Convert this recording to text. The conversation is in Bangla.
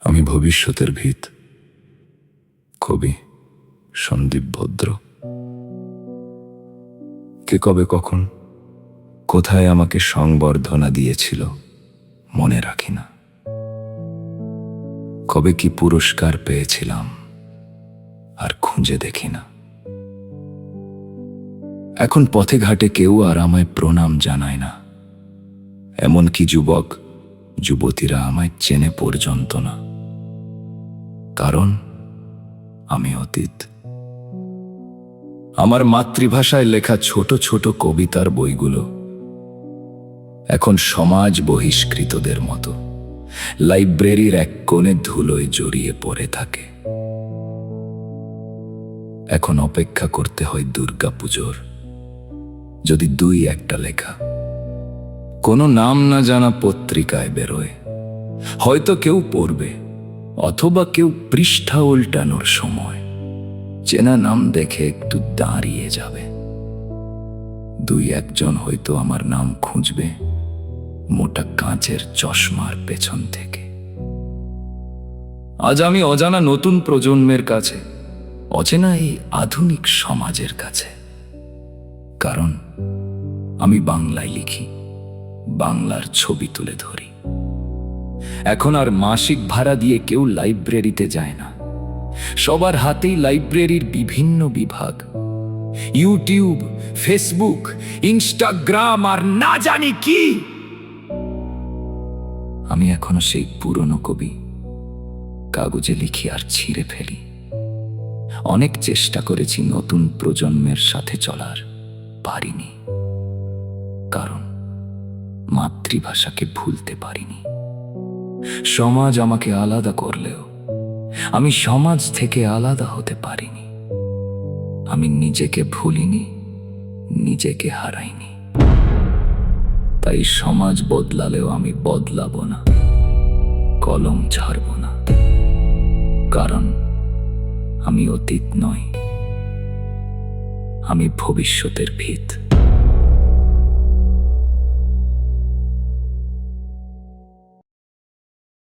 আমি ভবিষ্যতের ভিত। কবি সন্দীপ ভদ্র। কে কবে কখন কোথায় আমাকে সংবর্ধনা দিয়েছিল মনে রাখি না। কবে কি পুরস্কার পেয়েছিলাম আর খুঁজে দেখি না। এখন পথে ঘাটে কেউ আর আমায় প্রণাম জানায় না। এমনকি যুবক যুবতীরা আমায় চেনে পর্যন্ত না। কারণ আমি অতীত। আমার মাতৃভাষায় লেখা ছোট ছোট কবিতার বইগুলো এখন সমাজ বহিষ্কৃতদের মতো লাইব্রেরির এক কোণে ধুলোয় জড়িয়ে পড়ে থাকে। এখন অপেক্ষা করতে হয় দুর্গাপুজোর, যদি দুই একটা লেখা কোনো নাম না জানা পত্রিকায় বেরোয়, হয়তো কেউ পড়বে, অথবা কেউ পৃষ্ঠা উল্টানোর সময় চেনা নাম দেখে একটু দাঁড়িয়ে যাবে। দুই একজন হয়তো আমার নাম খুঁজবে মোটা কাঁচের চশমার পেছন থেকে। আজ আমি অজানা নতুন প্রজন্মের কাছে, অচেনা এই আধুনিক সমাজের কাছে। কারণ আমি বাংলায় লিখি, বাংলার ছবি তুলে ধরি। এখন আর মাসিক ভাড়া দিয়ে কেউ লাইব্রেরিতে যায় না। সবার হাতেই লাইব্রেরির বিভিন্ন বিভাগ, ইউটিউব, ফেসবুক, ইনস্টাগ্রাম আর না জানি কি। আমি এখনো সেই পুরনো কবি, কাগজে লিখি আর ছিঁড়ে ফেলি। অনেক চেষ্টা করেছি নতুন প্রজন্মের সাথে চলার, পারিনি। কারণ মাতৃভাষাকে ভুলতে পারিনি। সমাজ আমাকে আলাদা করলেও আমি সমাজ থেকে আলাদা হতে পারিনি। আমি নিজেকে ভুলিনি, নিজেকে হারাইনি। তাই সমাজ বদলালেও আমি বদলাবো না, কলম ছাড়ব না। কারণ আমি অতীত নই, আমি ভবিষ্যতের ভিত।